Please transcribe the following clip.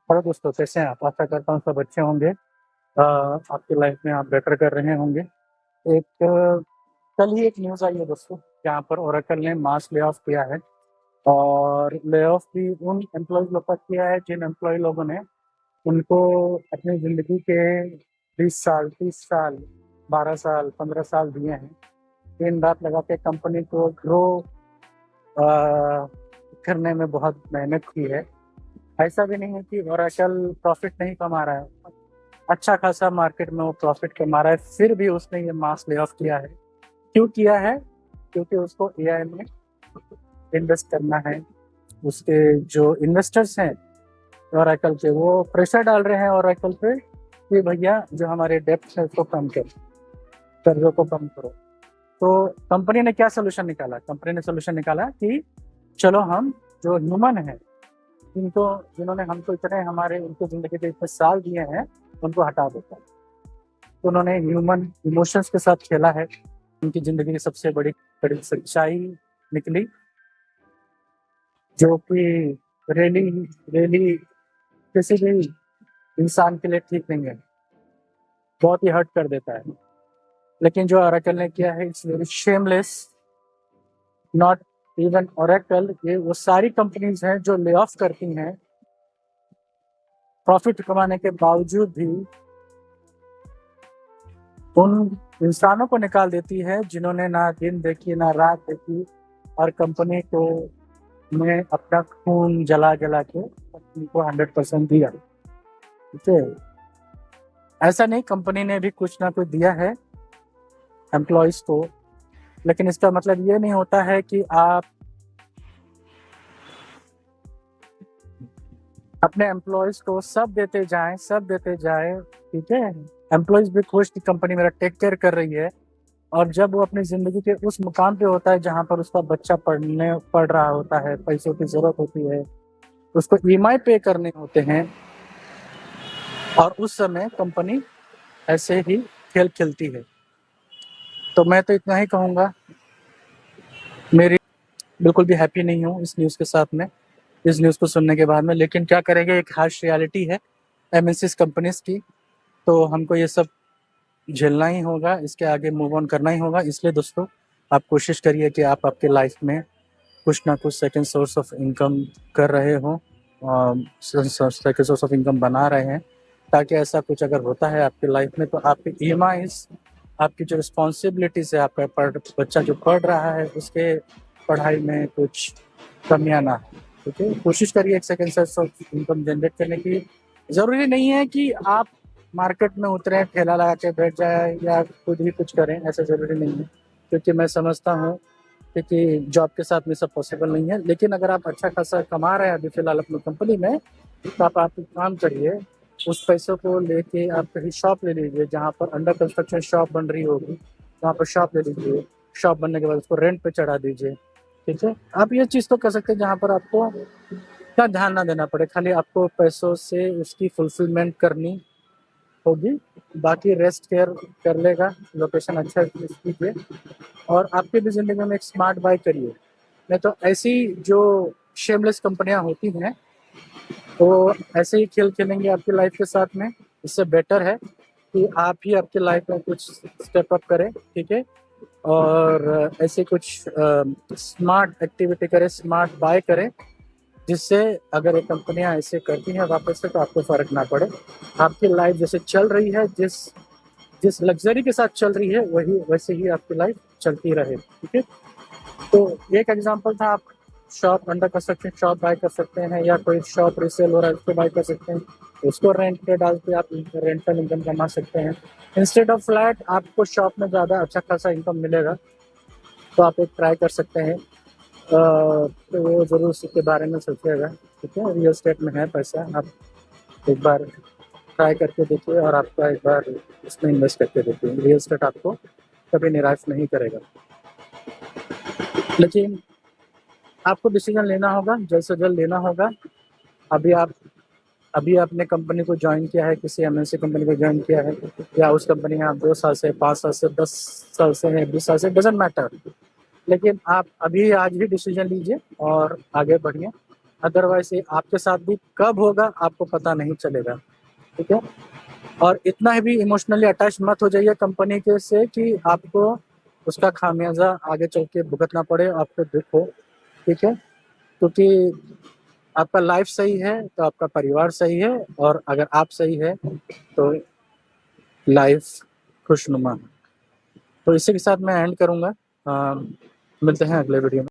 Hello दोस्तों, कैसे हैं आप? आशा करता हूँ सब अच्छे होंगे। आपकी लाइफ में आप बेटर कर रहे होंगे। एक कल ही एक न्यूज़ आई है दोस्तों, जहाँ पर ओरेकल ने मास ले ऑफ किया है। और ले ऑफ भी उन एम्प्लॉयज लोग का किया है जिन एम्प्लॉय लोगों ने उनको अपनी ज़िंदगी के 20 साल, 30 साल, 12 साल, 15 साल दिए हैं। दिन रात लगा के कंपनी को ग्रो करने में बहुत मेहनत की है। ऐसा भी नहीं है कि ओरेकल प्रॉफिट नहीं कमा रहा है, अच्छा खासा मार्केट में वो प्रॉफिट कमा रहा है, फिर भी उसने ये मास ले ऑफ किया है। क्यों किया है? क्योंकि उसको एआई में इन्वेस्ट करना है। उसके जो इन्वेस्टर्स हैं ओरेकल के, वो प्रेशर डाल रहे हैं ओरेकल पे कि भैया जो हमारे डेप्थ है उसको कम करो, कर्जों को कम करो। तो कंपनी ने क्या सोल्यूशन निकाला? कंपनी ने सोल्यूशन निकाला कि चलो हम जो ह्यूमन है, इनको जिन्होंने हमको इतने हमारे उनकी ज़िंदगी के इतने साल दिए हैं, उनको हटा देता है। तो उन्होंने ह्यूमन इमोशंस के साथ खेला है। उनकी ज़िंदगी की सबसे बड़ी बड़ी सच्चाई निकली, जो कि रियली रियली किसी भी इंसान के लिए ठीक नहीं है, बहुत ही हर्ट कर देता है। लेकिन जो ओरेकल ने किया है, it's very shameless. Not even Oracle, ये वो सारी कंपनीज हैं जो ले ऑफ करती हैं, प्रॉफिट कमाने के बावजूद भी उन इंसानों को निकाल देती है जिन्होंने ना दिन देखी ना रात देखी, और कंपनी को में अपना खून जला जला के कंपनी को 100% दिया। ठीक है, ऐसा नहीं, कंपनी ने भी कुछ ना कुछ दिया है एम्प्लॉयज को, लेकिन इसका मतलब ये नहीं होता है कि आप अपने एम्प्लॉयज को सब देते जाएं, सब देते जाएं। ठीक है, एम्प्लॉयज भी खुश कि कंपनी मेरा टेक केयर कर रही है। और जब वो अपनी ज़िंदगी के उस मुकाम पे होता है जहाँ पर उसका बच्चा पढ़ रहा होता है, पैसों की ज़रूरत होती है, उसको ईएमआई पे करने होते हैं, और उस समय कंपनी ऐसे ही खेल खेलती है। तो मैं तो इतना ही कहूँगा, मेरी बिल्कुल भी हैप्पी नहीं हूँ इस न्यूज़ के साथ में, इस न्यूज़ को सुनने के बाद में। लेकिन क्या करेंगे, एक हार्श रियलिटी है एमएनसीज कंपनीज़ की, तो हमको ये सब झेलना ही होगा, इसके आगे मूव ऑन करना ही होगा। इसलिए दोस्तों, आप कोशिश करिए कि आप आपके लाइफ में कुछ ना कुछ सेकंड सोर्स ऑफ इनकम कर रहे हो, सेकंड सोर्स ऑफ इनकम बना रहे हैं, ताकि ऐसा कुछ अगर होता है आपकी लाइफ में तो आपकी ईएमआईज, आपकी जो रिस्पॉन्सिबिलिटीज है, आपका बच्चा जो पढ़ रहा है उसके पढ़ाई में कुछ कमियां ना हो। ठीक है, कोशिश करिए एक second source of income generate करने की। ज़रूरी नहीं है कि आप मार्केट में उतरें, ठेला लगा के बैठ जाए या खुद ही कुछ करें, ऐसा ज़रूरी नहीं है, क्योंकि मैं समझता हूँ क्योंकि जॉब के साथ में सब पॉसिबल नहीं है। लेकिन अगर आप अच्छा खासा कमा रहे हैं अभी फ़िलहाल अपनी कंपनी में, तो आप एक काम करिए, उस पैसों को लेके आप कहीं शॉप ले लीजिए, जहाँ पर अंडर कंस्ट्रक्शन शॉप बन रही होगी, वहाँ पर शॉप ले लीजिए। शॉप बनने के बाद उसको रेंट पे चढ़ा दीजिए। ठीक है, आप ये चीज़ तो कर सकते हैं जहाँ पर आपको क्या ध्यान ना देना पड़े, खाली आपको पैसों से उसकी फुलफिलमेंट करनी होगी। बाकी रेस्ट केयर कर लेगा, लोकेशन अच्छा कीजिए, और आपकी भी ज़िंदगी में एक स्मार्ट बाय करिए। नहीं तो ऐसी जो शेमलेस कंपनियां होती हैं, वो ऐसे ही खेल खेलेंगे आपकी लाइफ के साथ में। इससे बेटर है कि आप ही आपकी लाइफ में कुछ स्टेप अप करें। ठीक है, और ऐसे कुछ स्मार्ट एक्टिविटी करें, स्मार्ट बाय करें, जिससे अगर ये कंपनियां ऐसे करती हैं वापस से, तो आपको फ़र्क ना पड़े। आपकी लाइफ जैसे चल रही है, जिस जिस लग्जरी के साथ चल रही है, वही वैसे ही आपकी लाइफ चलती रहे। ठीक है, तो एक एग्जांपल था, आप shop under construction shop buy कर सकते हैं, या कोई शॉप रीसेल हो रहा है उसको बाय कर सकते हैं, उसको रेंट पे डाल के आप रेंटल इनकम कमा सकते हैं। इंस्टेड ऑफ फ्लैट आपको शॉप में ज़्यादा अच्छा खासा इनकम मिलेगा, तो आप एक ट्राई कर सकते हैं। तो वो ज़रूर इसके बारे में सोचिएगा। ठीक है, रियल एस्टेट में है पैसा, आप एक बार ट्राई करके देखिए, और आपका एक बार इसमें इन्वेस्ट करके देखिए। रियल एस्टेट आपको कभी निराश नहीं करेगा। लेकिन आपको डिसीजन लेना होगा, जल्द से जल्द लेना होगा। अभी आप अभी आपने कंपनी को ज्वाइन किया है, किसी एमएनसी कंपनी को ज्वाइन किया है, या उस कंपनी में आप 2 साल से, 5 साल से, 10 साल से हैं, 20 साल से, डजेंट मैटर। लेकिन आप अभी आज ही डिसीजन लीजिए और आगे बढ़िए। अदरवाइज ये आपके साथ भी कब होगा आपको पता नहीं चलेगा, ठीक है। और इतना भी इमोशनली अटैच मत हो जाइए कंपनी के से कि आपको उसका खामियाजा आगे चल के भुगतना पड़े, आपको दुख हो, ठीक है। क्योंकि आपका लाइफ सही है तो आपका परिवार सही है, और अगर आप सही है तो लाइफ खुशनुमा है। तो इसी के साथ मैं एंड करूँगा। मिलते हैं अगले वीडियो में।